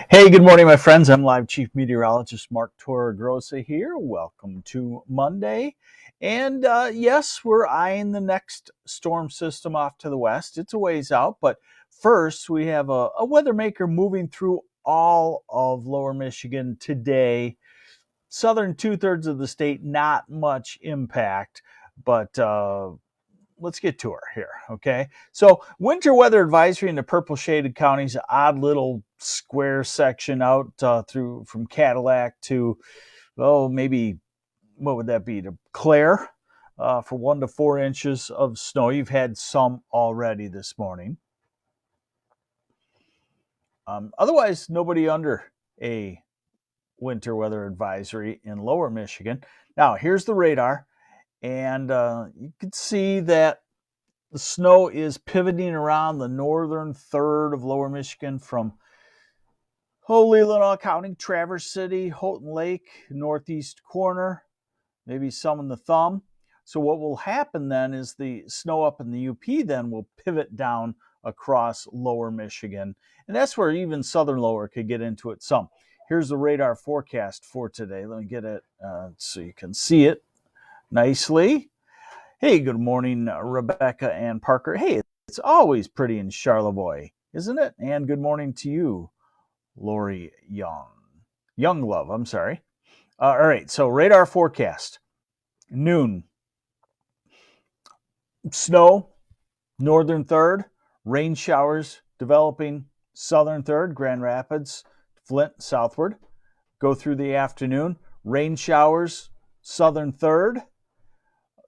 Hey, good morning, my friends. I'm Live Chief Meteorologist Mark Torregrossa here. Welcome to Monday. And yes, we're eyeing the next storm system off to the west. It's a ways out, but first we have a weather maker moving through all of lower Michigan today. Southern two-thirds of the state, not much impact, but let's get to her here, okay? So winter weather advisory in the purple shaded counties, odd little square section out through from Cadillac to, maybe, what would that be, to Clare for 1 to 4 inches of snow. You've had some already this morning. Otherwise, nobody under a winter weather advisory in lower Michigan. Now, here's the radar, and you can see that the snow is pivoting around the northern third of lower Michigan from Leelanau County, Traverse City, Houghton Lake, northeast corner, maybe some in the thumb. So what will happen then is the snow up in the UP then will pivot down across lower Michigan. And that's where even southern lower could get into it some. Here's the radar forecast for today. Let me get it so you can see it nicely. Hey, good morning, Rebecca and Parker. Hey, it's always pretty in Charlevoix, isn't it? And good morning to you, Lori Younglove, I'm sorry. All right, so radar forecast. Noon. Snow, northern third. Rain showers developing southern third, Grand Rapids, Flint, southward. Go through the afternoon. Rain showers, southern third.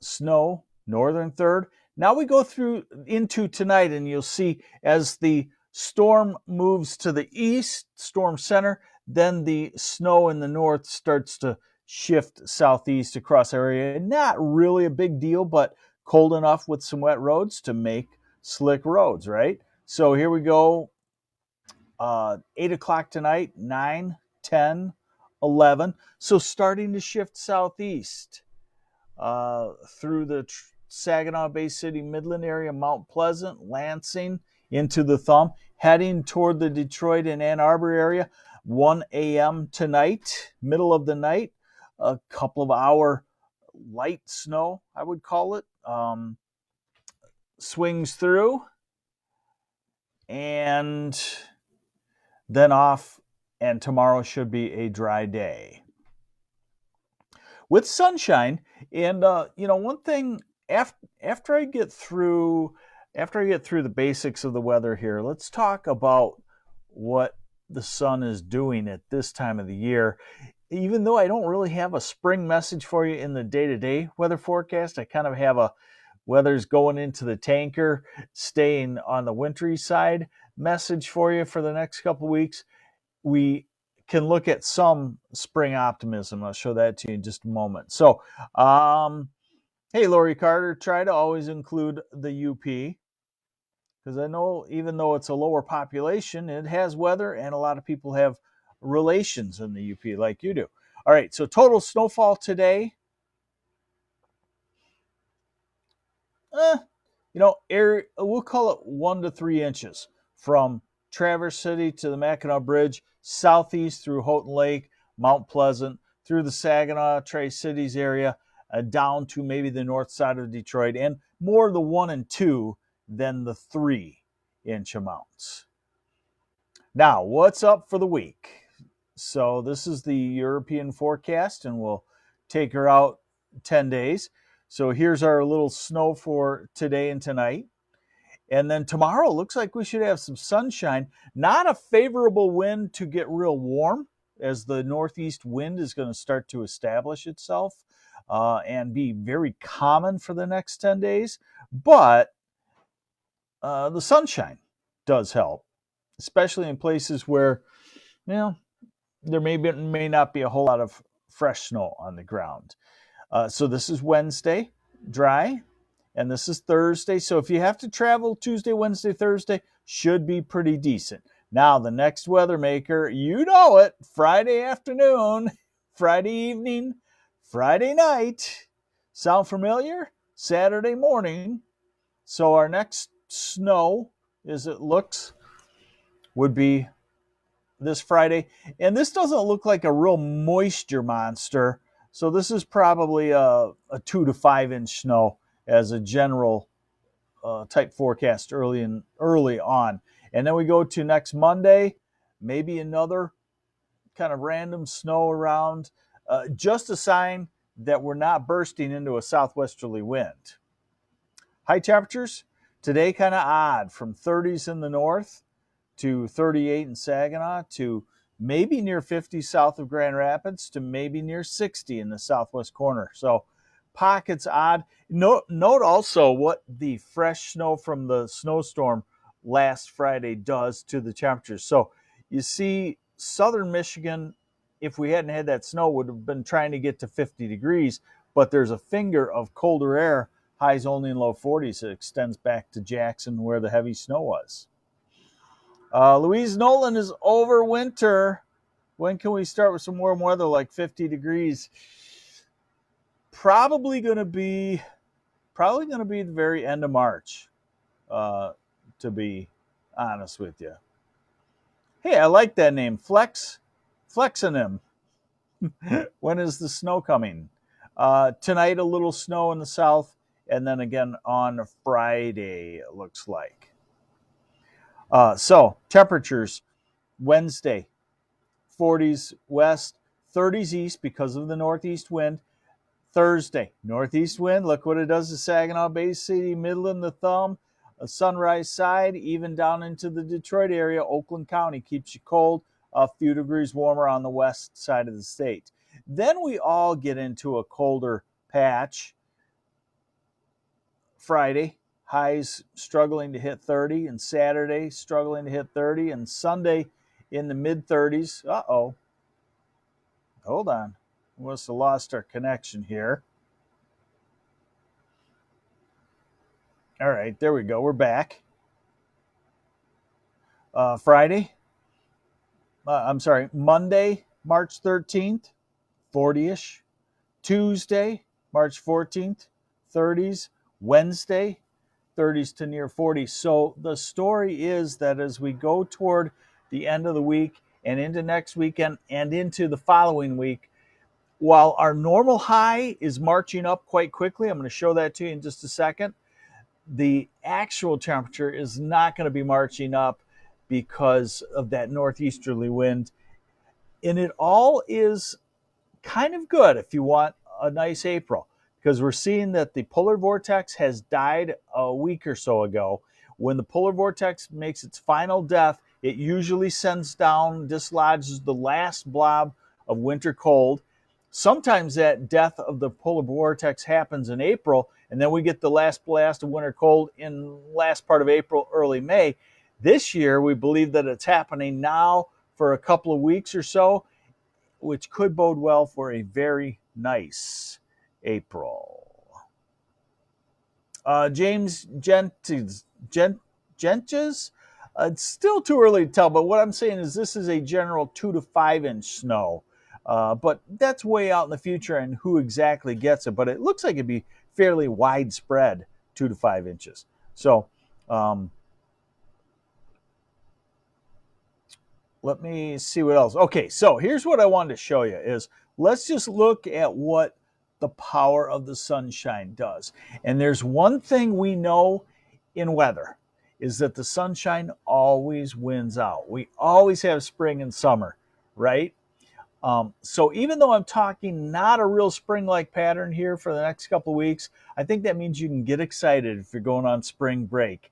Snow, northern third. Now we go through into tonight, and you'll see as the storm moves to the east, storm center, then the snow in the north starts to shift southeast across our area. Not really a big deal, but cold enough with some wet roads to make slick roads, right? So here we go. 8 o'clock tonight, 9, 10, 11. So starting to shift southeast through the Saginaw Bay City, Midland area, Mount Pleasant, Lansing, into the thumb, heading toward the Detroit and Ann Arbor area. 1 a.m. tonight, middle of the night, a couple of hour light snow, I would call it, swings through, and then off, and tomorrow should be a dry day with sunshine. And one thing, after I get through the basics of the weather here, let's talk about what the sun is doing at this time of the year. Even though I don't really have a spring message for you in the day-to-day weather forecast, I kind of have a weather's going into the tanker, staying on the wintry side message for you for the next couple of weeks. We can look at some spring optimism. I'll show that to you in just a moment. So, hey, Lori Carter, try to always include the UP, because I know even though it's a lower population, it has weather, and a lot of people have relations in the UP like you do. All right, so total snowfall today, we'll call it 1 to 3 inches from Traverse City to the Mackinac Bridge, southeast through Houghton Lake, Mount Pleasant, through the Saginaw, Tri-Cities area, down to maybe the north side of Detroit, and more the 1 and 2 than the 3-inch amounts. Now, what's up for the week? So this is the European forecast, and we'll take her out 10 days. So here's our little snow for today and tonight. And then tomorrow, looks like we should have some sunshine. Not a favorable wind to get real warm, as the northeast wind is going to start to establish itself and be very common for the next 10 days. But the sunshine does help, especially in places where, there may not be a whole lot of fresh snow on the ground. So this is Wednesday, dry. And this is Thursday. So if you have to travel Tuesday, Wednesday, Thursday, should be pretty decent. Now, the next weather maker, you know it, Friday afternoon, Friday evening, Friday night. Sound familiar? Saturday morning. So our next snow, as it looks, would be this Friday. And this doesn't look like a real moisture monster. So this is probably a 2 to 5 inch snow as a general type forecast early on. And then we go to next Monday, maybe another kind of random snow around, just a sign that we're not bursting into a southwesterly wind. High temperatures today kind of odd, from 30s in the north to 38 in Saginaw to maybe near 50 south of Grand Rapids to maybe near 60 in the southwest corner. So pockets odd. Note also what the fresh snow from the snowstorm last Friday does to the temperatures. So you see southern Michigan, if we hadn't had that snow, would have been trying to get to 50 degrees, but there's a finger of colder air, highs only in low 40s. It extends back to Jackson where the heavy snow was. Louise Nolan is over winter. When can we start with some warm weather like 50 degrees? Probably going to be the very end of March, to be honest with you. Hey, I like that name, Flexonym. When is the snow coming? Tonight, a little snow in the south, and then again on Friday, it looks like. So temperatures, Wednesday, 40s west, 30s east because of the northeast wind. Thursday, northeast wind. Look what it does to Saginaw Bay City, Midland, the Thumb, a Sunrise side, even down into the Detroit area. Oakland County keeps you cold, a few degrees warmer on the west side of the state. Then we all get into a colder patch. Friday, highs struggling to hit 30, and Saturday struggling to hit 30, and Sunday in the mid 30s. Hold on. We must have lost our connection here. All right, there we go. We're back. Monday, March 13th, 40-ish. Tuesday, March 14th, 30s. Wednesday, 30s to near 40. So the story is that as we go toward the end of the week and into next weekend and into the following week, while our normal high is marching up quite quickly, I'm going to show that to you in just a second, the actual temperature is not going to be marching up because of that northeasterly wind. And it all is kind of good if you want a nice April, because we're seeing that the polar vortex has died a week or so ago. When the polar vortex makes its final death, it usually sends down, dislodges the last blob of winter cold. Sometimes that death of the polar vortex happens in April, and then we get the last blast of winter cold in last part of April, early May. This year, we believe that it's happening now for a couple of weeks or so, which could bode well for a very nice April. James Gentes, it's still too early to tell, but what I'm saying is this is a general 2 to 5 inch snow. But that's way out in the future and who exactly gets it. But it looks like it'd be fairly widespread, 2 to 5 inches. So let me see what else. Okay, so here's what I wanted to show you is let's just look at what the power of the sunshine does. And there's one thing we know in weather is that the sunshine always wins out. We always have spring and summer, right? So even though I'm talking not a real spring-like pattern here for the next couple of weeks, I think that means you can get excited if you're going on spring break.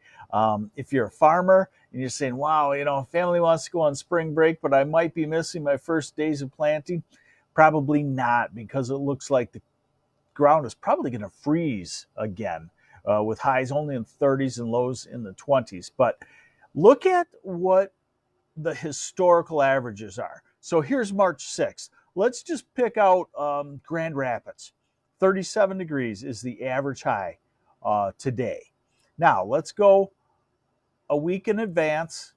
If you're a farmer and you're saying, wow, family wants to go on spring break, but I might be missing my first days of planting, probably not, because it looks like the ground is probably going to freeze again with highs only in 30s and lows in the 20s. But look at what the historical averages are. So here's March 6th. Let's just pick out Grand Rapids. 37 degrees is the average high today. Now, let's go a week in advance.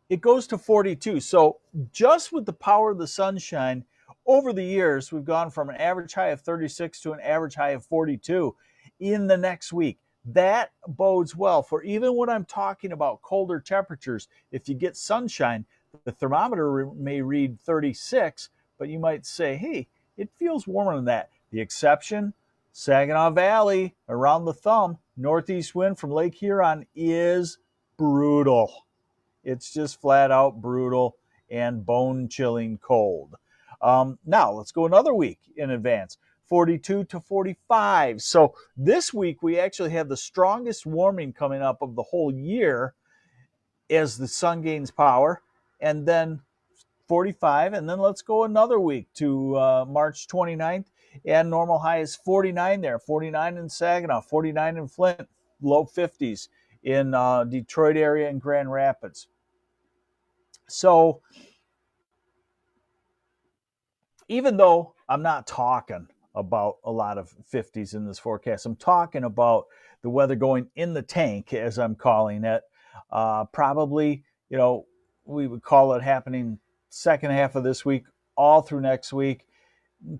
It goes to 42. So just with the power of the sunshine, over the years, we've gone from an average high of 36 to an average high of 42 in the next week. That bodes well for even when I'm talking about colder temperatures. If you get sunshine, The thermometer may read 36, but you might say, hey, it feels warmer than that. The exception, Saginaw Valley, around the thumb, northeast wind from Lake Huron is brutal. It's just flat out brutal and bone chilling cold. Now, let's go another week in advance. 42 to 45. So this week we actually have the strongest warming coming up of the whole year as the sun gains power, and then 45, and then let's go another week to March 29th, and normal high is 49 there, 49 in Saginaw, 49 in Flint, low 50s in Detroit area and Grand Rapids. So even though I'm not talking about a lot of 50s in this forecast, I'm talking about the weather going in the tank, as I'm calling it. Probably, we would call it happening second half of this week, all through next week,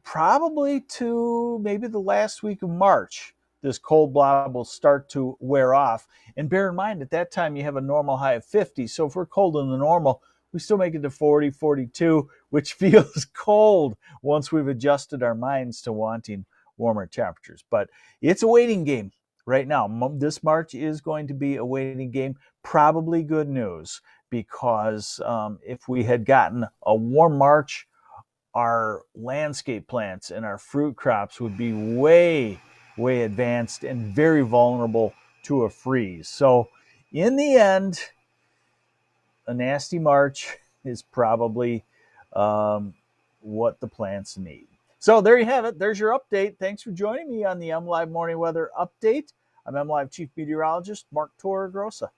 probably to maybe the last week of March. This cold blob will start to wear off. And bear in mind, at that time, you have a normal high of 50. So if we're colder than the normal, we still make it to 40, 42, which feels cold once we've adjusted our minds to wanting warmer temperatures. But it's a waiting game right now. This March is going to be a waiting game. Probably good news, because if we had gotten a warm March, our landscape plants and our fruit crops would be way advanced and very vulnerable to a freeze. So in the end, a nasty March is probably what the plants need. So there you have it. There's your update. Thanks for joining me on the MLive Morning Weather Update. I'm MLive Chief Meteorologist Mark Torregrossa.